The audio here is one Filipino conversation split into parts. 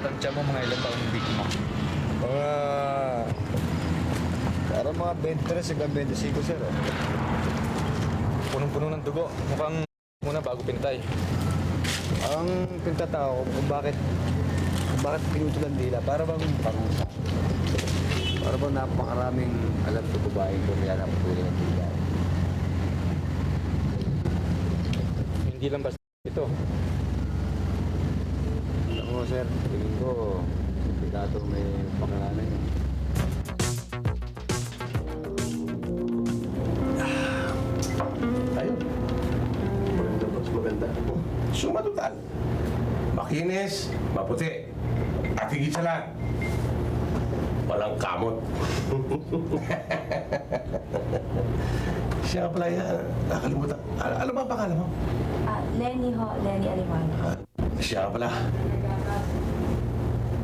tansya mo mga ilang taon yung biktima? Mga... Parang mga 23 hanggang 25, sir. Punong-puno ng dugo. Mukhang muna bago pintay. Ang pinagtatao ko kung bakit pinutulan dila, para bang parusa. Para bang napakaraming alam sa babae ko kaya naputulan ng dila. Hindi lang basta ito. Alam mo, sir, tingin ko, pikato may pangalan yun. Ayun. Maganda boss, maganda. Suma total. Makinis, maputi. At higit sa lahat, walang kamot. Siya pala yan. Nakalimutan. Ano ba ang pangalan mo? Lenny ho, Lenny Aliman. Siya pala.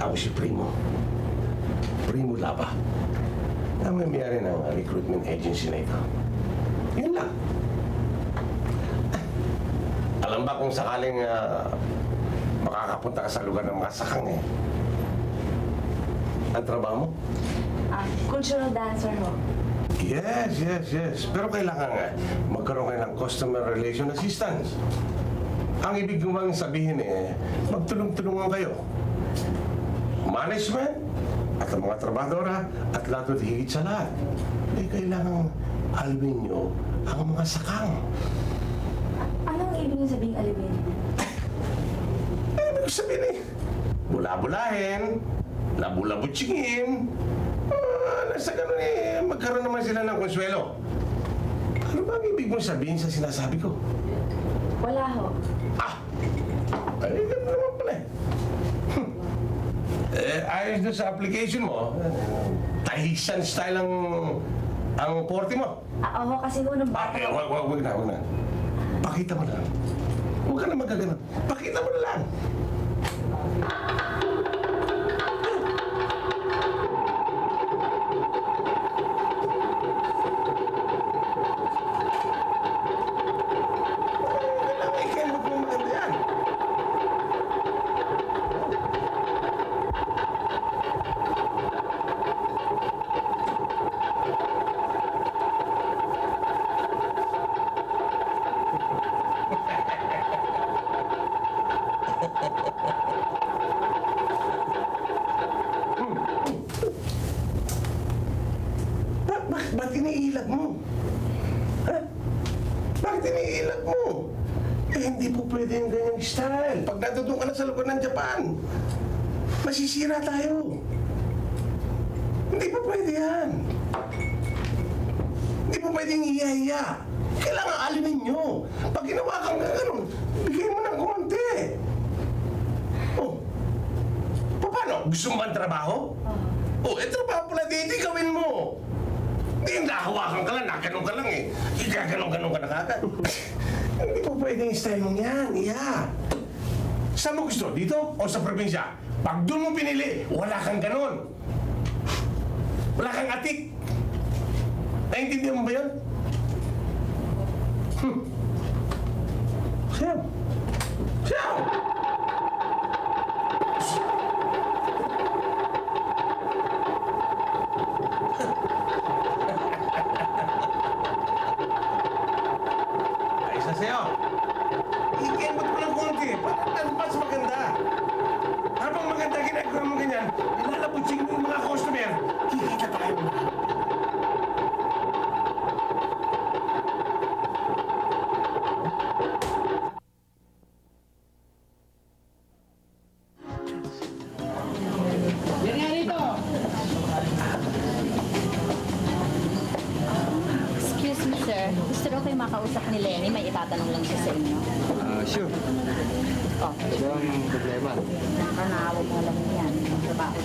Ako si Primo. Primo Laba. Na may-mayari ng recruitment agency na ito. Yun lang. Alam ba kung sakaling makakapunta ka sa lugar ng mga sakang eh? Ang trabaho mo? Cultural dancer ho. Yes. Pero kailangan nga magkaroon kayo ng customer relation assistance. Ang ibig ko bang sabihin eh, magtulong-tulungan kayo. Management at ang mga trabadora at lahat at higit sa lahat. Eh, kailangan alwin nyo ang mga sakang. Anong ibig niyo sabihin alibin? Ibig sabihin eh, bula-bulahin, labu-labutsingin. Nasa ganun eh, magkaroon naman sila ng konsuelo. Ano ba ang ibig mong sabihin sa sinasabi ko? Wala ho. Ay, ganun naman pala eh. Ayos doon sa application mo, Tahitian style ang porte mo. Oo, kasi ho nung bata. Wag na. Pakita mo lang. Huwag ka na magkaganon. Pakita mo na lang. Kailangan i-kemot mo maganda yan. Ba't iniilag mo? Ha? Bakit iniilag mo? Eh, hindi po pwede yung ganyang style. Pag natutong ka na sa lugar ng Japan, masisira tayo. Hindi po pwede yan. Hindi po pwedeng iya-iya. Kailangan alinin nyo. Pag ginawa kang gano'n, bigyan mo ng kumonti. Oh, paano? Gusto mo ba ang trabaho? Oh, trabaho pala dito, gawin mo. Hindi yung nakahawakan ka lang, nakaganong ka lang eh. Igaganong-ganong ka na kagad. Hindi po pwede yung style mong yan, iya. Saan mo gusto? Dito o sa probinsya? Pag doon mo pinili, wala kang ganon. Wala kang atik. Naintindihan mo ba yun? Siyaw. Ayos na sa'yo. Ikembot ko ng konti. Parang mas maganda. Habang maganda ginagawa mo ganyan, ilalabutsing mo yung mga customer. Kikita tayo. Excuse me, sir. Gusto daw kayo makausap ni Lenny. May itatanong lang siya sa inyo. Sure. Oh, Ano ang problema? nakakawag mo lang yan. Trabaho.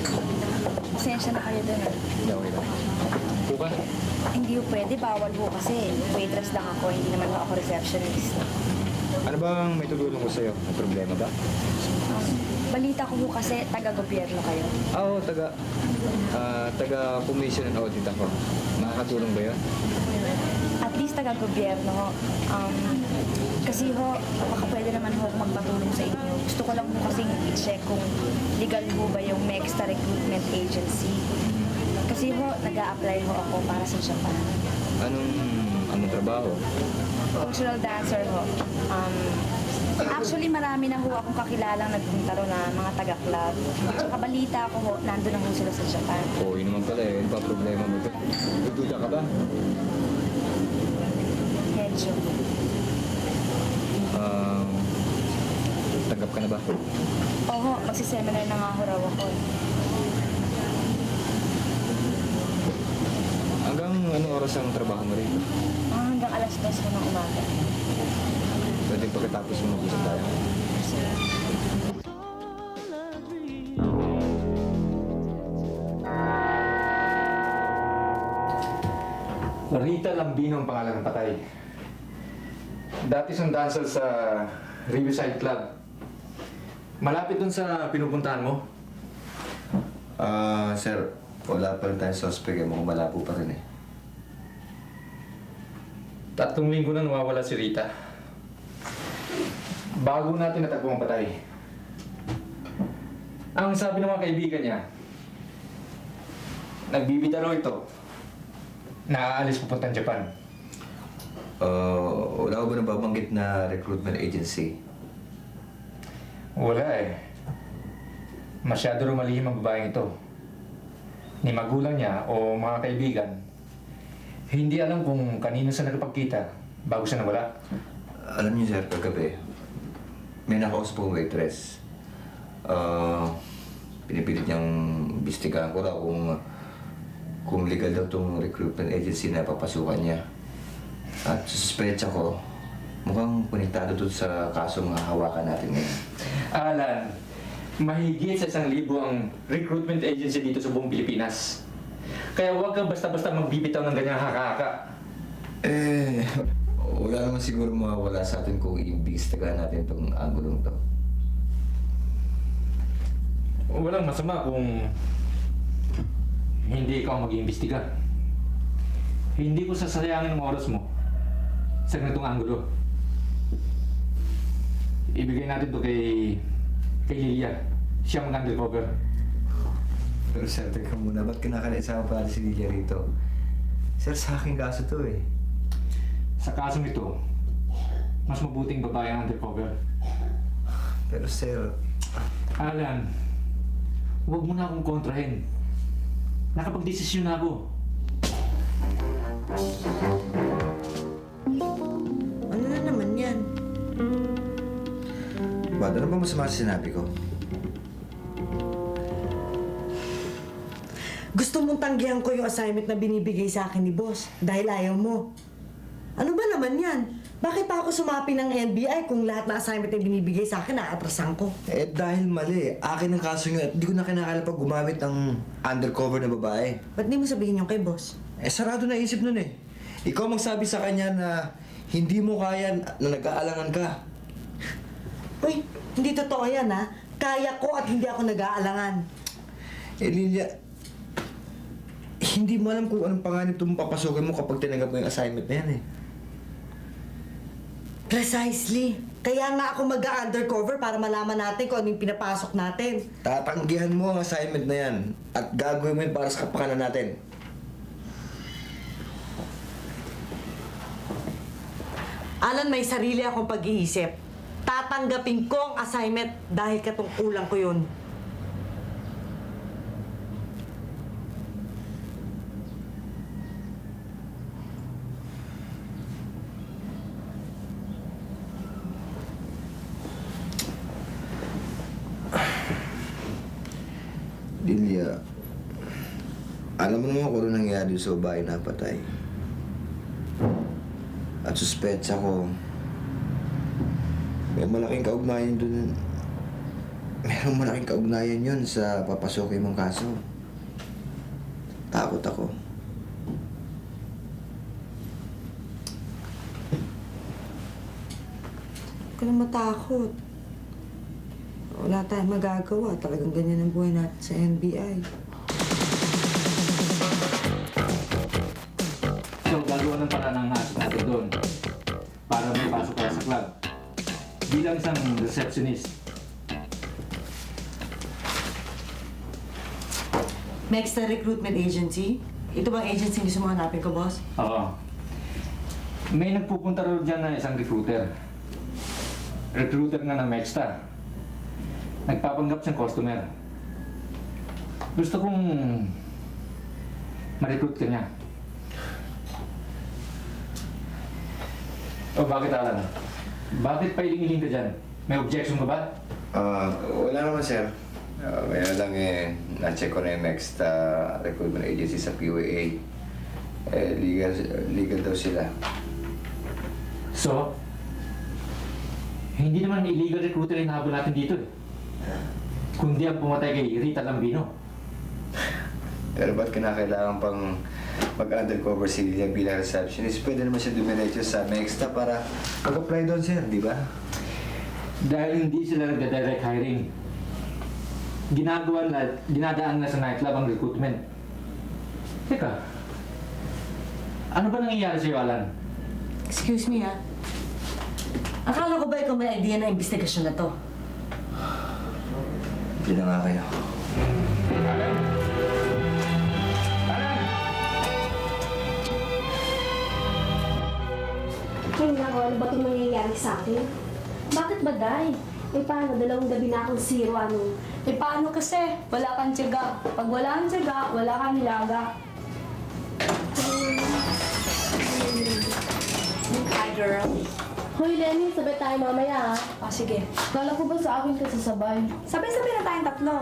Pasensya na kayo dun. Okay lang. Buka? Hindi ho pwede, bawal ho kasi. Waitress lang ako, hindi naman ho ako receptionist. Ano bang may tutulong ko sa'yo? May problema ba? Balita ko ho kasi taga-gobyerno kayo. Oo, taga-commission and audit ako. Makakatulong ba yun? At least taga-gobyerno ho. Kasi ho, baka pwede naman ho ako magpatulong sa inyo. Gusto ko lang ho kasing i-check kung legal bawal ho ba yung Mexta Recruitment Agency? Kasi ho, nag-a-apply ho ako para sa Japan. Anong trabaho? Cultural dancer ho. Actually, marami na ho akong kakilalang nagpunta ro na mga taga-club. Tsaka balita ko ho, nandun na ho sila sa Japan. Oo, yun naman pala eh. Ano ba problema mo ito? Nagduda ka ba? Medyo. Tanggap ka na ba? Oo, magsiseminar na nga ho raw ako. Hanggang anong oras ang trabaho mo rito? Hanggang alas 2 ho ng umaga. Pwede pagkatapos mo mag-usap tayo. Rita Lambino ang pangalan ng patay. Dati siyang dancer sa Riverside Club. Malapit dun sa pinupuntahan mo. Sir, wala pa rin tayong suspect eh. Mukhang malabo pa rin eh. 3 linggo na nawawala si Rita. Bago natin natagpo ang patay. Ang sabi ng mga kaibigan niya, nagbibida raw ito. Naaalis pupuntang Japan. Wala ko ba nababanggit na recruitment agency? Wala eh. Masyado raw malihim ang babaeng ito. Ni magulang niya o mga kaibigan, hindi alam kung kanino siya nakapagkita bago siya nawala. Alam niyo, sir, kagabi, may nakausap kong waitress. Pinipilit niyang imbestigahan ko raw kung legal daw itong recruitment agency na papasukan niya. At suspecha ko, mukhang konektado doon sa kasong hahawakan natin ngayon. Alan, mahigit sa 1,000 ang recruitment agency dito sa buong Pilipinas. Kaya huwag kang basta-basta magbibitaw ng ganyang haka-haka. Wala naman siguro mawawala sa atin kung i-imbestigahan natin itong angulong to. Walang masama kung hindi ikaw mag-iimbestiga. Hindi ko sasayangin ang oras mo sa ganitong anggulo. Ibigay natin to kay Lilia. Siya mag-undercover. Pero sir, teka muna, ba't kinakalaisama pa si Lilia rito? Sir, sa aking kaso to eh. Sa kasong ito, mas mabuting babae ang undercover. Pero sir, Alan, huwag mo na akong kontrahin. Nakapag-desisyon na ako. Ano na naman yan? ba't ano ba masama sa sinabi ko? Gusto mong tanggihan ko yung assignment na binibigay sa akin ni boss dahil ayaw mo. Ano ba naman yan? Bakit pa ako sumapi ng NBI kung lahat na assignment na binibigay sa akin naatrasan ko? Eh dahil mali, akin ang kaso nyo at di ko na kinakala pag gumamit ng undercover na babae. Ba't di mo sabihin yung kay boss? Eh sarado na isip nun eh. Ikaw magsabi sa kanya na hindi mo kaya na nag-aalangan ka. Uy, hindi totoo yan ha. Kaya ko at hindi ako nag-aalangan. Eh Lilia, hindi mo alam kung anong panganib itong papasukin mo kapag tinanggap mo yung assignment na yan eh. Precisely. Kaya nga ako mag-undercover para malaman natin kung ano yung pinapasok natin. Tatanggihan mo ang assignment na yan at gagawin mo yun para sa kapakanan natin. Alan, may sarili akong pag-iisip. Tatanggapin ko ang assignment dahil katungkulan ko yun. Lilia, alam mo naman kung ano nangyari sa babae na patay. At suspetsa ko, may malaking kaugnayan dun. Merong malaking kaugnayan yun sa papasukin mong kaso. Takot ako. Huwag ka na matakot. Wala tayong magagawa. Talagang ganyan ang buhay natin sa NBI. So, gagawa ng paraan ng hasok natin doon para may pasok ka sa club. Bilang isang receptionist. Mexta Recruitment Agency? Ito bang agency gusto mo hanapin ko, boss? Oo. May nagpupunta rin dyan na isang recruiter. Recruiter nga ng Mexta. Nagpapanggap siyang customer. Gusto kong ma-recruit ka niya. O bakit, Alan? Bakit pa iling-iling ka dyan? May objection ka ba? Wala naman, sir. Kaya lang na-check ko na yung next recruitment agency sa POA. Legal daw sila. So, hindi naman illegal recruiter yung nahabol natin dito eh. Kundi ang pumatay kay Rita Lambino. Pero ba't kinakailangan pang mag-undercover si Lilia bilang receptionist? Pwede naman siya dumiretso sa Mexta para mag-apply doon, sir, di ba? Dahil hindi sila nagda-direct hiring. Dinadaan na sa nightclub ang recruitment. Teka, ano ba nangyayari sa'yo, Alan? Excuse me, ha? Akala ko ba ikaw may idea na investigasyon na to? Hindi na nga kayo. Alan? Alan! Ay, nako, ano ba itong nangyayari sa akin? Bakit ba, Day? Eh, paano? 2 gabi na akong zero, ano? Eh paano kasi? Wala kang tiyaga. Pag wala kang tiyaga, wala kang nilaga. Hi, girl. Hoy, Lenny, sabay tayo mamaya, ha? Ah, sige. Kala ko ba sa akin ka sasabay? Sabay-sabay na tayong tatlo.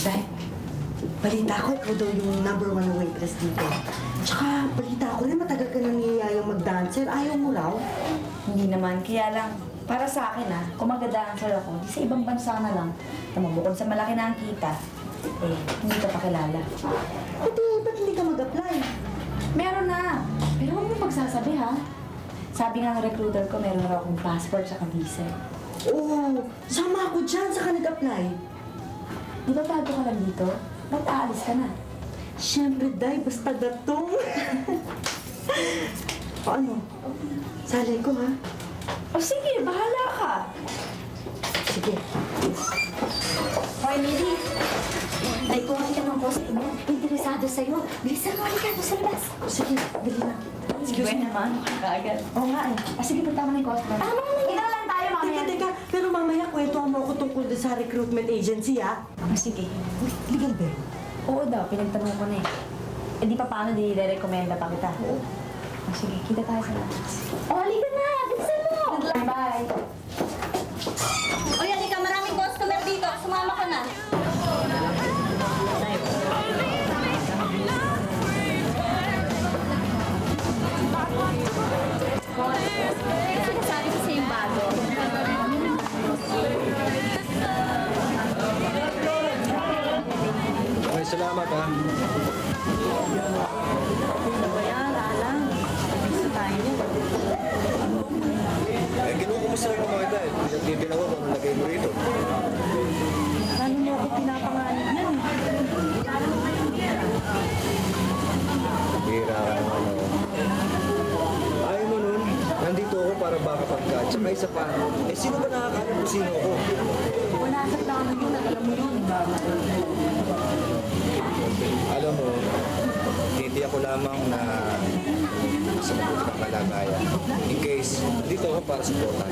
Dahil, balita ko, ikaw daw yung #1 na waitress dito. Tsaka, balita ko rin matagal ka nang niyayang mag-dancer. Ayaw mo raw? Hindi naman, kaya lang, para sa akin kung mag-dancer ako, di sa ibang bansa na lang, na mabukod sa malaki na ang kita, hindi ka pakilala. Pati, ba't hindi ka mag-apply? Meron na! Pero huwag mo pagsasabi, ha? Sabi nga ng recruiter ko, meron na akong passport sa visa. Oo, sama ako dyan. Saan ka nag-apply? Di ba bago ka lang dito? Ba't aalis ka na? Siyempre, Day, basta gatong. O ano? Salay ko, ha? O sige, bahala ka! Sige. Hoy, Lily! Ay, kuha kita ng post mo. Interesado sa'yo. Bilisan mo, halika, doon sa labas. Sige, bili na. Excuse me naman, kaagad. Oo nga sige, punta mo na yung customer. Tama na yan. Ina lang tayo, mamaya. Teka. Pero mamaya, kwentuhan mo ako tungkol doon sa recruitment agency, ha? Sige. Legal ba? Oo daw, pinagtanong ko na eh. Eh di pa paano, di re-recommenda pa kita. Oo. Sige, kita tayo sa labas. O, halika na. Bilisan mo. Bye! Oy, halika, maraming customer dito. Sumama ka na. Sinasabi ko sa'yo yung bago. Okay, salamat, ha? Kinukumusta rin ang mga ito, Pinagbibinawa kung nalagay mo rito. Paano mo ako pinapangalan yan? Bira ka naman, Ayaw mo nun, nandito ako para baka pagka. Tsaka isa pa, sino ba nakakaalam kung sino ako? Wala sa plano yun, alam mo yun. Alam mo, titiyak ko lamang na sa mabuti ng kalagayan. In case, nandito ako para supportan.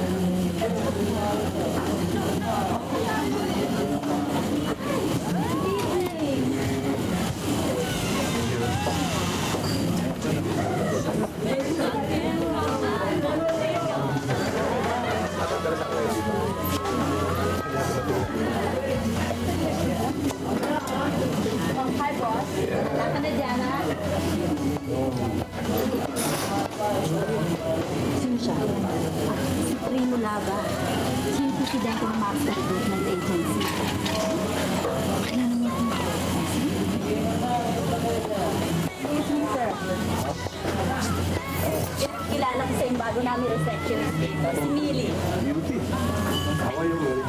Hi, boss. Wala ka na dyan, ha? Sino siya? Si Primo Lava. Siya yung presidente ng Master Recruitment Agency. Kilala mo ako. Kilala ko sa yung bago namin receptionist dito, si Millie. Beauty. How are you, Mary?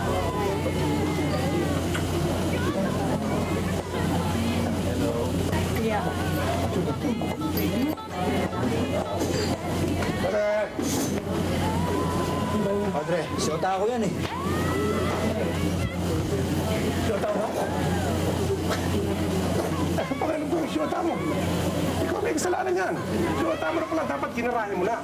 Tara! Padre, siyota ako yan eh. Siyota ako? yan. So, tama na pala, dapat kinarahin mo na.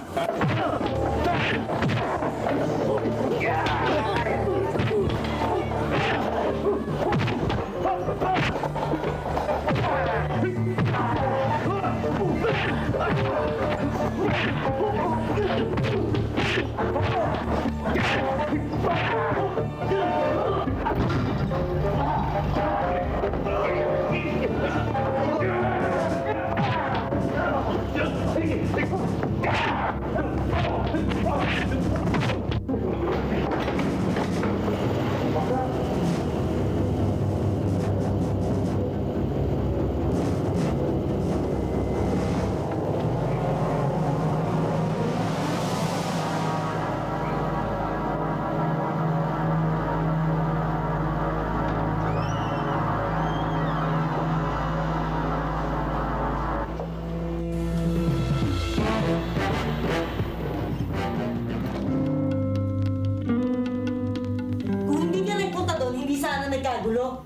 Kung hindi ka nagpunta doon, hindi sana nagkagulo.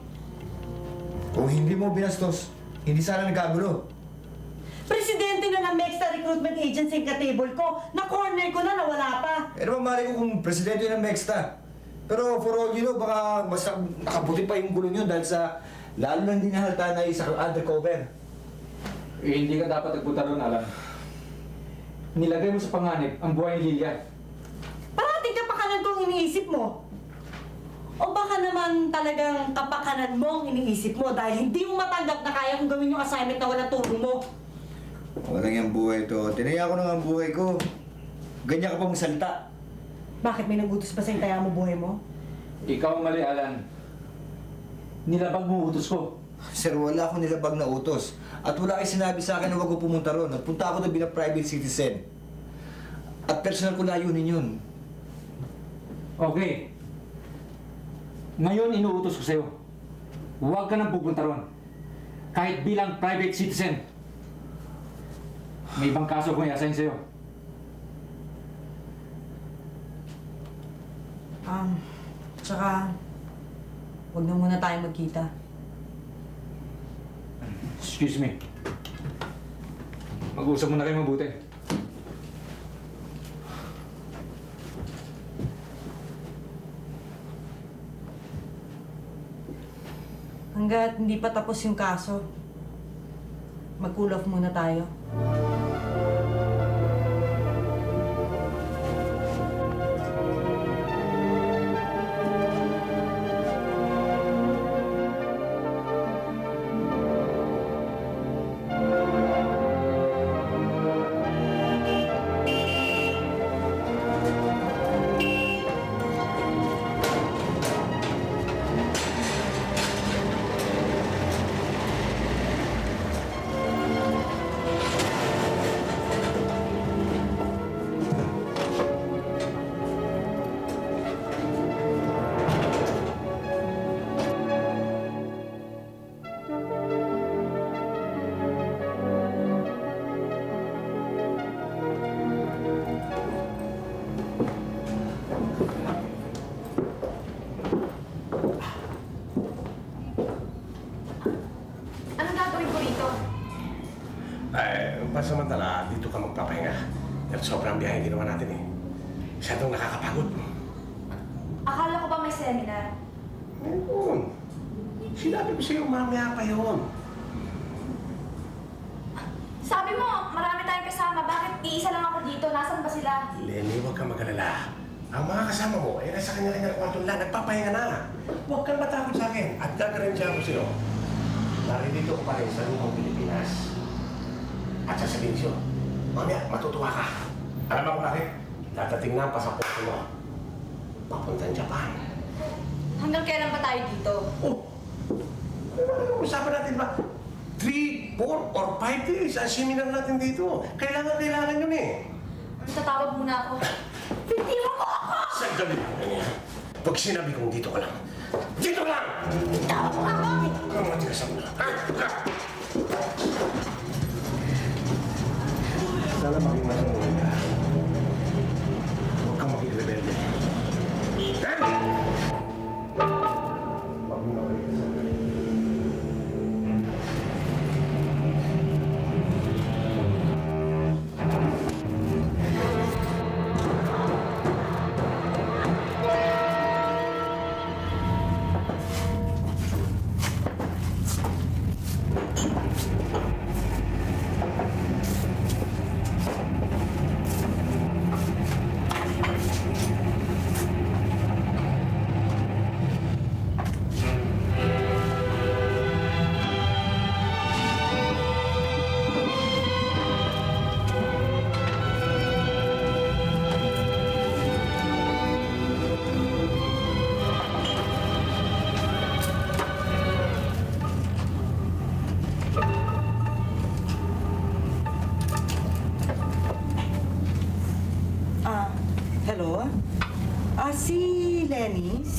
Kung hindi mo binastos, hindi sana nagkagulo. Presidente na ng Mexta Recruitment Agency yung katable ko. Na-corner ko na, nawala pa. Eh naman mali ko kung presidente ng Mexta. Pero for all you know, baka basta nakabuti pa yung gulong yun dahil sa lalo nang dinahalta na isa undercover. Hindi ka dapat nagpunta doon, Alan. Nilagay mo sa panganib ang buhay ni Lilia. Parating kapakanan ko ang iniisip mo. O baka naman talagang kapakanan mo ang iniisip mo dahil hindi mo matanggap na kaya kong gawin yung assignment na walang tulong mo. Walang yung buhay to. Tinaya ko na nga ang buhay ko. Ganyan ka pa magsalita. Bakit may nagutos ba sa intaya mo buhay mo? Ikaw ang mali, Alan. Nilabag mo utos ko. Sir, wala akong nilabag na utos. At wala kayo sinabi sa akin na huwag ko pumunta ron. Nagpunta ako doon bilang private citizen. At personal ko layunin yun. Okay. Ngayon inuutos ko sa'yo. Huwag ka nang pupunta ron. Kahit bilang private citizen. May ibang kaso kong i-assign sa'yo. Tsaka, huwag na muna tayo magkita. Excuse me. Mag-usap muna kayo mabuti. Hanggat hindi pa tapos yung kaso, mag-cool off muna tayo. Anong gagawin ko rito? Pansamantala, dito ka magpapahinga. At sobrang biyahe ginawa natin eh. Masyadong nakakapagod. Akala ko ba may seminar? Ayun. Sinabi ko sa'yo, mamaya pa yun. Sabi mo, marami tayong kasama. Bakit iisa lang ako dito? Nasaan ba sila? Lenny, huwag kang mag-alala. Ang mga kasama mo, eh, nasa kanya-kanya kwarto lang. Nagpapahinga na. Huwag kang matakot sa akin. At gagarantiya ko sa'yo. Naririto ko pa rin sa lupang Pilipinas. At sasabihin sa'yo, mamaya, matutuwa ka. Alam mo kung bakit? Dadating na ang pasaporte mo. Papuntang Japan. Hanggang kailan ba tayo dito? Oh! Ano usapan natin ba? 3, 4, or 5 days ang seminar natin dito. Kailangan yun eh. Tatawag muna ako. Bitiwan mo ako! Sandali lang yan. Pag sinabi kong dito ka lang, dito lang! Tawag mo ako! Kung matigas ako na. Sana maging masunod ka. Huwag kang maging rebelde. Huwag mo na ulit sa akin.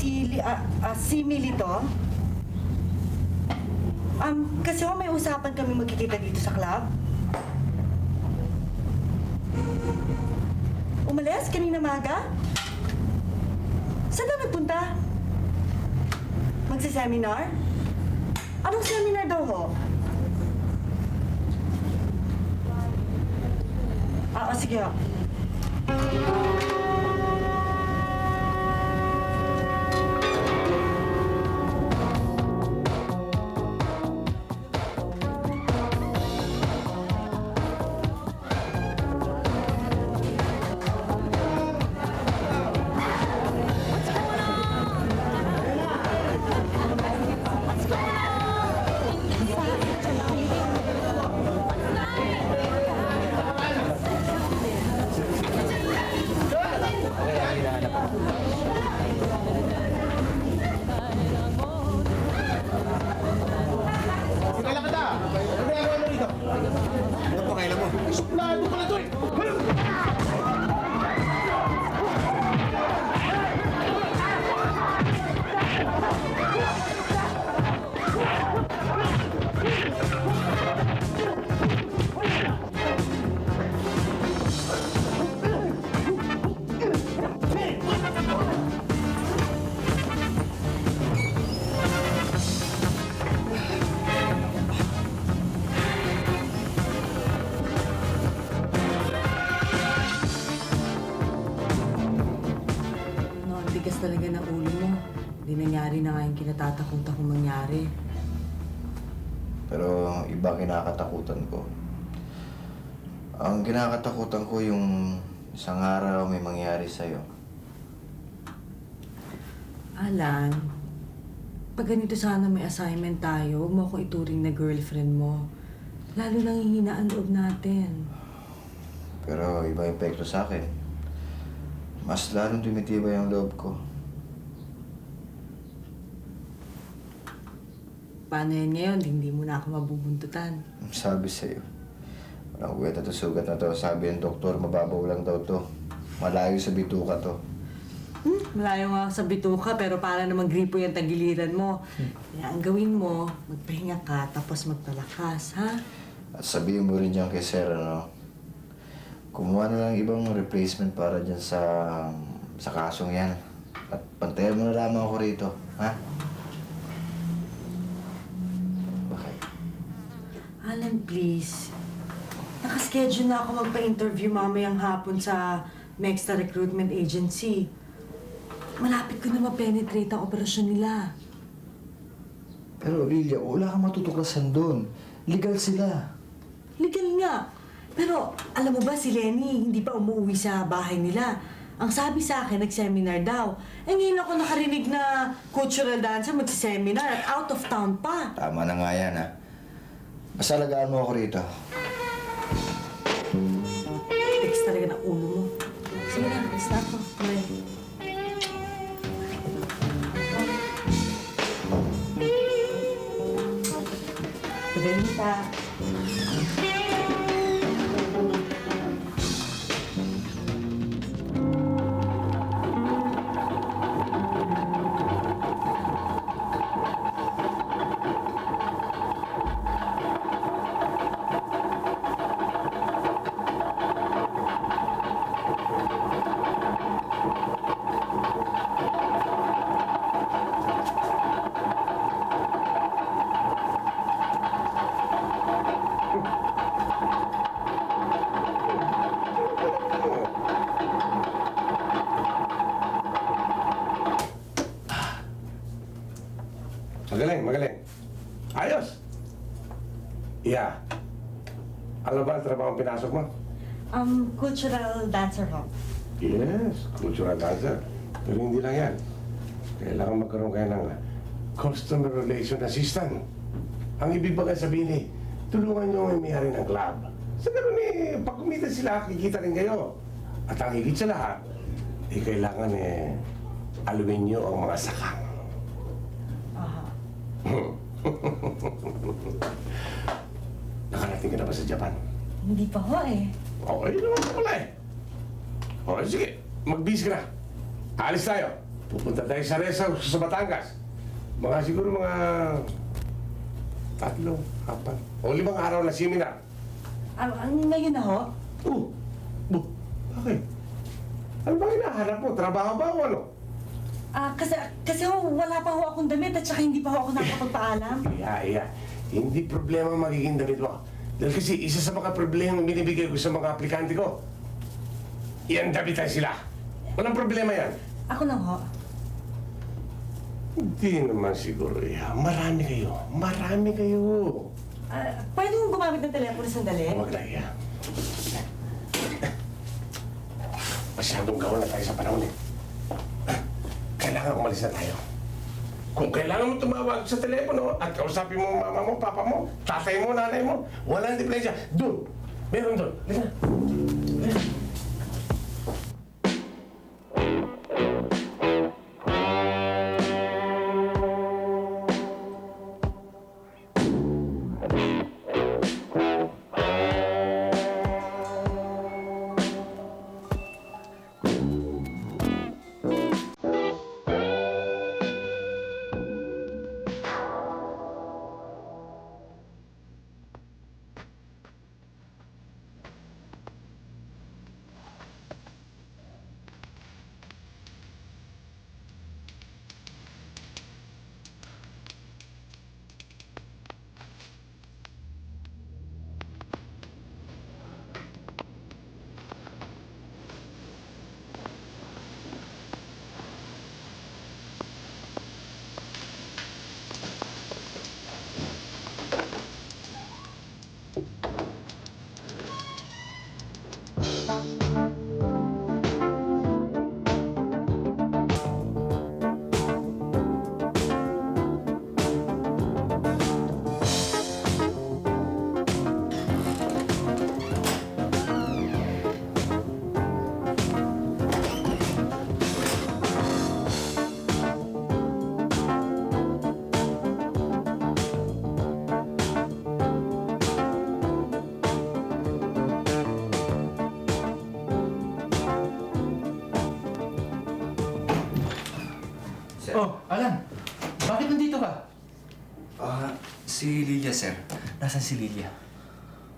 Si Milito? Kasi ako may usapan kami magkikita dito sa club. Umalis kanina maga? Saan na nagpunta? Magsa-seminar? Anong seminar daw ho? Sige ho. No, ang tigas talaga ng ulo mo. Hindi nangyari na nga yung kinatatakot akong mangyari. Pero iba kinakatakutan ko. Ang kinakatakutan ko yung isang araw may mangyari sa'yo. Alan, pag ganito sana may assignment tayo, huwag mo akong ituring na girlfriend mo. Lalo nang hihina ang loob natin. Pero iba yung epekto sa akin. Mas lalong tumitibay ang loob ko. Paano yan ngayon? Hindi mo na ako mabubuntutan. Sabi sa'yo, walang uwet at sugat na to. Sabi ng doktor, mababaw lang daw to. Malayo sa bituka to. Malayo nga sa bituka, pero para naman gripo yung tagiliran mo. Kaya ang gawin mo, magpahinga ka, tapos magpalakas, ha? At sabihin mo rin dyan kay Sir, ano, kumuha na lang ibang replacement para dyan sa kasong yan. At pantayan mo na lamang ako rito, ha? Bakit? Alan, please. Nakaschedule na ako magpa-interview mamayang hapon sa Mexta Recruitment Agency. Malapit ko na ma-penetrate ang operasyon nila. Pero Lilia, wala kang matutuklasan doon. Legal sila. Legal nga. Pero alam mo ba si Lenny, hindi pa umuwi sa bahay nila. Ang sabi sa akin, nag-seminar daw. Eh ngayon ako nakarinig na cultural dancer mag-seminar at out of town pa. Tama na nga yan, ha? Basta alagaan mo ako rito. Text talaga ng ulo mo. Sige na, alis na ako. Bye. Benita. Magaling, magaling. Ayos! Yeah. Ano ba ang trabaho ang pinasok mo? Cultural dancer ho. Yes, cultural dancer. Pero hindi lang yan. Kailangan magkaroon kayo ng customer relation assistant. Ang ibig ba sabihin eh, tulungan nyo ang may-ari ng club. Sa ganun eh, pag kumita sila, kikita rin kayo. At ang higit sa lahat, eh kailangan eh, alumin nyo ang mga sakang. Nakarating ka na ba sa Japan? Hindi pa ho eh. Okay naman pala eh. Okay, sige. Mag-bis ka na. Alis tayo. Pupunta tayo sa Resa sa Batangas. Siguro mga 3, 4, o 5 araw na seminar. Ngayon na ho? Bakit? Ano bang hinahanap mo? Trabaho ba o ano? Kasi ho, wala pa ho akong damit at saka hindi pa ho ako nakapagpaalam. Iya. Hindi problema magiging damit mo. Dahil kasi isa sa mga problema binibigay ko sa mga aplikante ko, yan dabitan sila. Walang problema yan. Ako lang ho. Hindi naman siguro yan. Marami kayo. Pwede mo gumamit ng telepono sandali? Huwag na yan. Masyadong gawin na tayo sa panahon eh. Kailangan umalis na tayo. Kung kailangan mo tumawag sa telepono at kausapin mo mama mo, papa mo, tatay mo, nanay mo, walang diferensya. Doon. Meron doon. Lina. Oh, Alan. Bakit nandito ka? Si Lilia, sir. Nasaan si Lilia?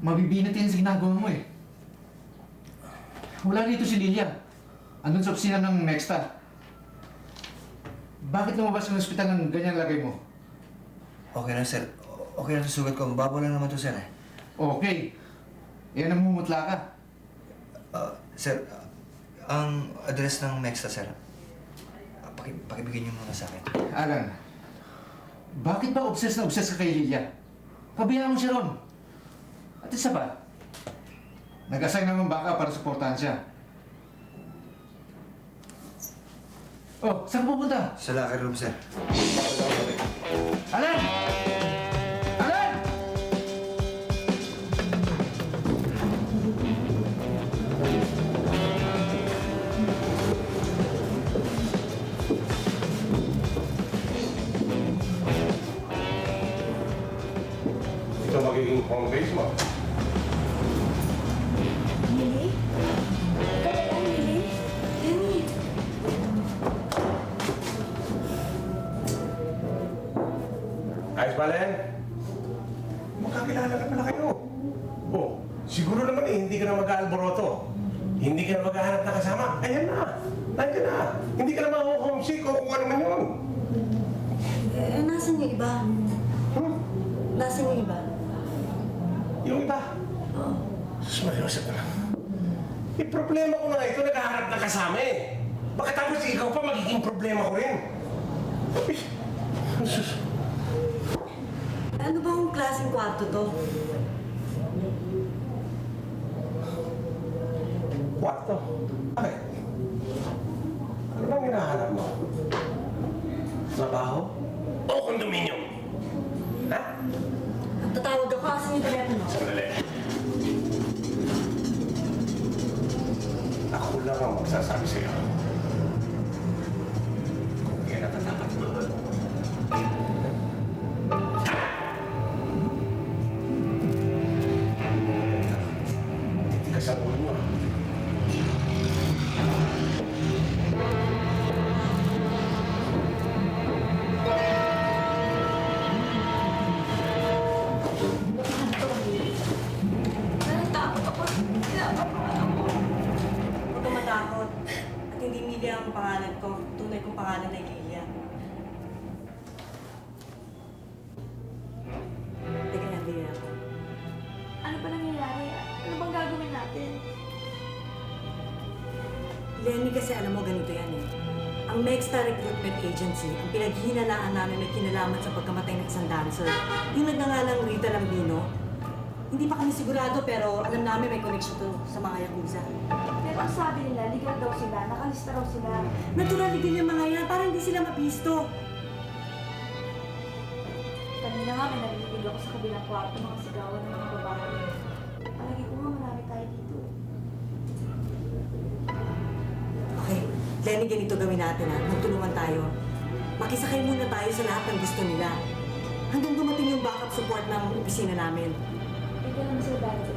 Mabibinat yan sa ginagawa mo eh. Wala dito si Lilia. Andun sa opisina ng Nexta. Bakit lumabas ng ospital ng ganyan lagay mo? Okay lang, sir. Okay lang sa sugat ko. Mababaw lang naman to, sir. Okay. Yan ang mumutla ka. Sir, ang address ng Nexta, sir. Pakibigyan niyo muna sa akin. Alan, bakit ba obsessed na obsessed ka kay Lilia? Pabayaan mo siya ron. At isa pa, nag-assign naman baka para suportahan siya. Oh, saan ka pupunta? Sa locker room, sir. Alan! Alan! Ito magiging home base mo. Lily? Kaya lang, Lily? Lenny, Ayos ba, Len? Magkakilala ka pala kayo. Siguro naman hindi ka na mag-aalboroto. Hindi ka na maghahanap na kasama. Ayan na. Ayan ka na. Hindi ka na ma-homesick o kung ano man yun. nasan yung iba? Nasan yung iba? Yung iba. Sus, mariosip na lang. Problema ko na ito, naghahanap na kasama eh. Baka tapos ikaw pa magiging problema ko rin. Sus. Ano ba ang klaseng kwarto to? Kwarto? Bakit? Ano bang hinahanap mo? Trabaho? O kondominium? Ha? Tatawag ako, asan yung telepono? Sandali. Ako lang ang magsasabi sa'yo. Kung kailan ka dapat mo. Titigas ang ulo mo. pangalan ay Lilia. Teka lang, Lilia ako. Ano ba nangyayari? Ano bang gagawin natin? Lenny, kasi alam mo, ganito yan eh. Ang Mexta Recruitment Agency, ang pinaghinanaan namin may kinalaman sa pagkamatay ng isang dancer. Yung nagngangalang Rita Lambino. Hindi pa kami sigurado pero alam namin may connection to sa mga Yakuza. Pero ang sabi nila, legal daw sila, nakalista raw sila. Natural din yung mga yan, parang hindi sila mapisto. Kanina nga may narinig ako sa kabilang kwarto mga sigawan ng mga babae. Palagi ko nga marami tayo dito. Okay, Lenny, ganito gawin natin ha. Magtulungan tayo. Makisakay muna tayo sa lahat ng gusto nila. Hanggang dumating yung backup support ng opisina namin. Ito naman sila dati.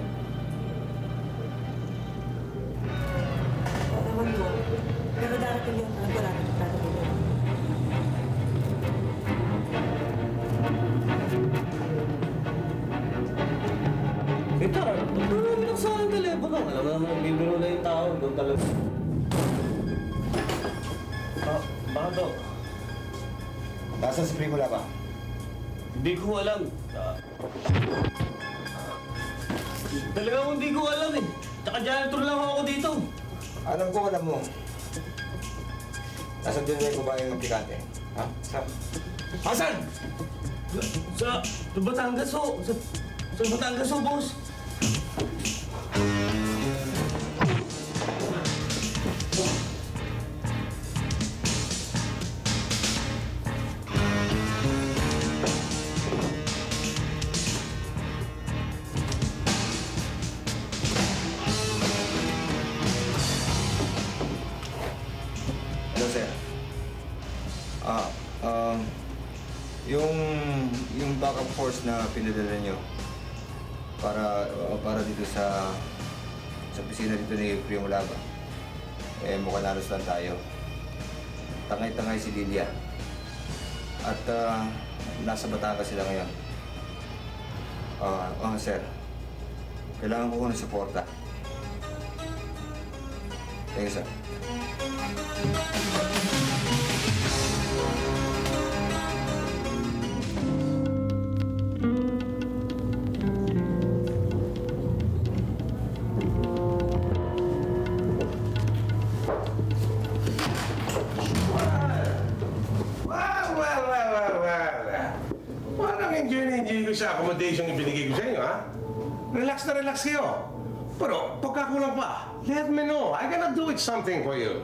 Ewan ko. Pero darating yun. Alam ko darating yun. Ito, marami lang sa aking telepono. Alam mo naman, bibiro na yung tao. Doon talaga. Bakit daw? Nasaan si Primo Laba? Hindi ko alam. Talagang hindi ko alam eh. Tsaka janitor lang ako dito. Alam ko, alam mo. Nasaan din na yung babae ng pikante? Ha? Asan? Sa Batangas ho. Sa Batangas ho, boss. Hello, sir. Yung backup force na pinadala nyo para dito sa opisina dito ni Primo Laba. Mukhang naros lang tayo. Tangay-tangay si Lilia. At nasa Batangas sila ngayon. Sir. Kailangan ko ng suporta. Thank you, sir. Well. Parang enjoy na enjoy ko sa accommodation yung binigay ko sa inyo, ha? Relax na relax kayo. Pero pagkakulang pa, let me know. I gonna do it something for you.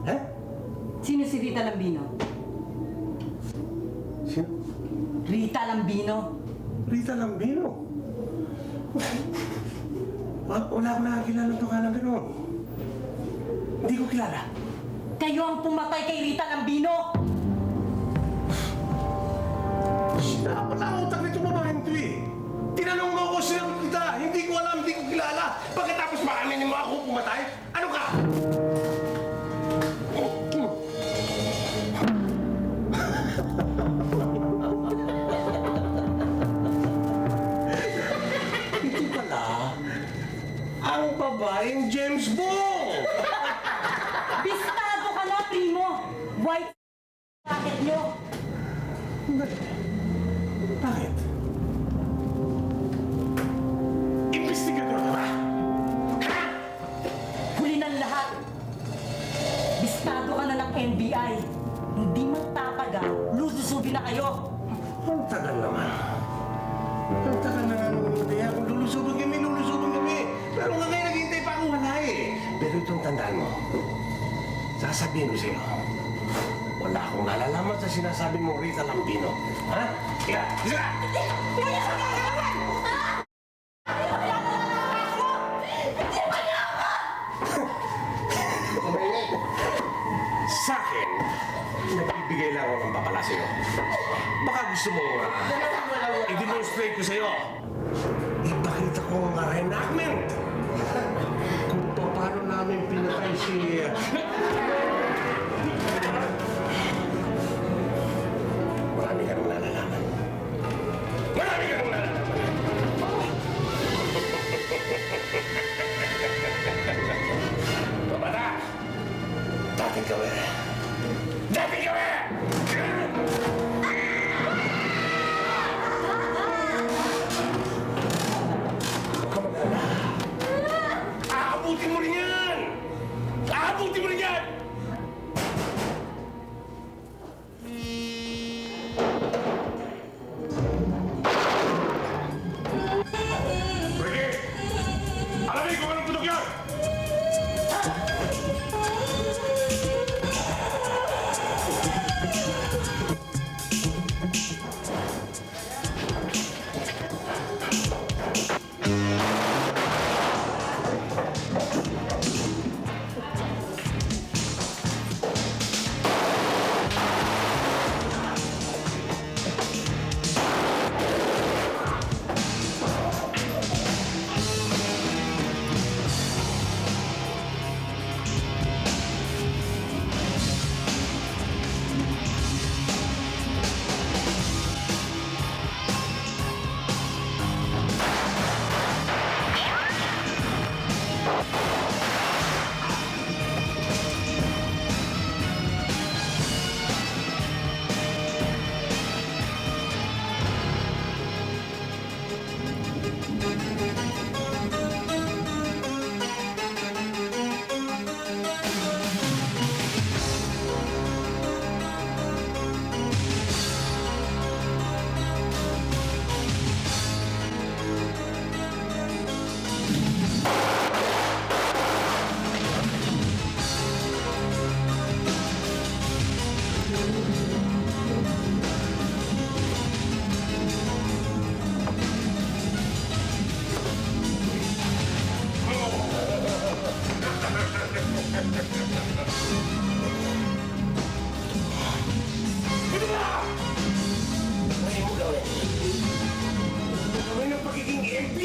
Eh? Sino si Rita Lambino? Sino? Rita Lambino? Rita Lambino. Wala ko nakakilala itong kalang gano'n. Hindi ko kilala. Kayo ang pumatay kay Rita Lambino! Wala ang utak nito babaeng ito eh. Tinanong mo ako, sinagot kita. Hindi ko alam, hindi ko kilala. Pagkatapos maamin mo ako pumatay? Ano ka? Ito pala ang babaeng James Bond! Bistado ka na, Primo! White jacket nyo! Bakit? Investigador ka ba? Ha? Huli ng lahat! Bistado ka na ng NBI! Hindi magtatagal, lulusubin na kayo! Ang tagal naman. Ang tagal na nga nung hindi kung lulusubin kami. Pero nga ngayon naghihintay pa akong wala eh. Pero itong tandaan mo, sasabihin ko sa'yo, wala akong nalalaman sa sinasabi mong Rita Lambino. Ha? Kaya, isa! Sa akin, nagbibigay lang ako ng babala sa'yo. Baka gusto mo i-demonstrate ko sa'yo. Ipakita ko ang reenactment kung paano namin pinatay si... Marami ka nang nalalaman. Marami ka nang nalalaman! Pabata! Dating gawin! Dating gawin!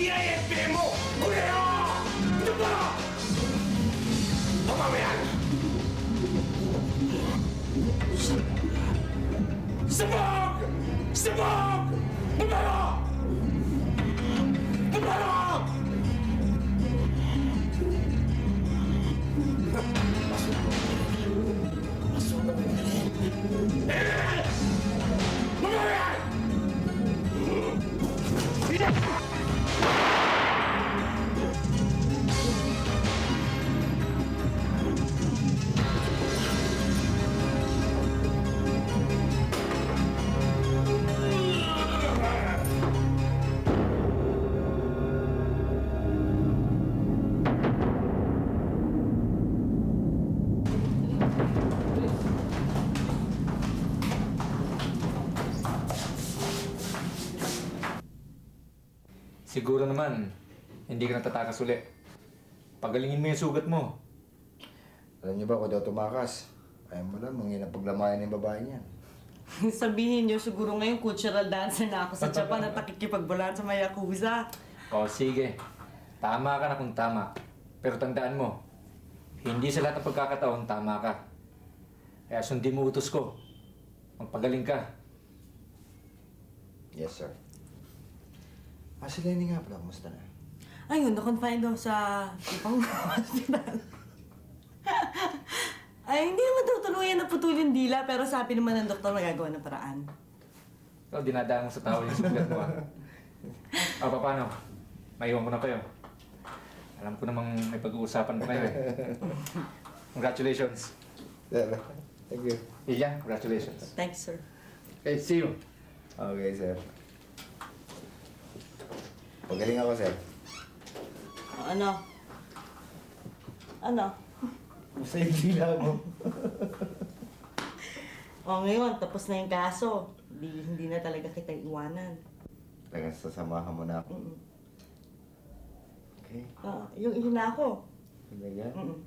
CIFP mo! Kuleho! Ito ba? Pamamayan! Sabog! Sabog! Bumalo! Bumalo! Pamamayan! Siguro naman, hindi ka natatakas uli. Pagalingin mo yung sugat mo. Alam niyo ba, kung daw tumakas, ayaw mo lang, mangina paglamayan ng babae niyan. Sabihin niyo, siguro ngayon cultural dancer na ako sa Japan at nakikipagbulan sa may Yakuza. O sige, tama ka na kung tama. Pero tandaan mo, hindi sa lahat ng pagkakataon tama ka. Kaya sundin mo utos ko. Magpagaling ka. Yes, sir. Si Lenny nga pala, kumusta na? Ayun, na-confine daw sa ibang hospital. Ay, hindi naman daw tuluyan na putol yung dila, pero sabi naman ng doktor magagawa ng paraan. Ikaw, dinadaan mo sa tao yung sugat mo. O, paano? Maiwan ko na kayo. Alam ko namang may pag-uusapan pa kayo eh. Congratulations. Sir, thank you. Iya, congratulations. Thanks, sir. Okay, see you. Okay, sir. Pagaling ako, sir. Ano? Ano? Basta yung dila mo. O ngayon, tapos na yung kaso. Hindi na talaga kita iwanan. Talagang sasamahan mo na ako. Mm-mm. Okay. Yun na ako. Talaga? Mm-mm.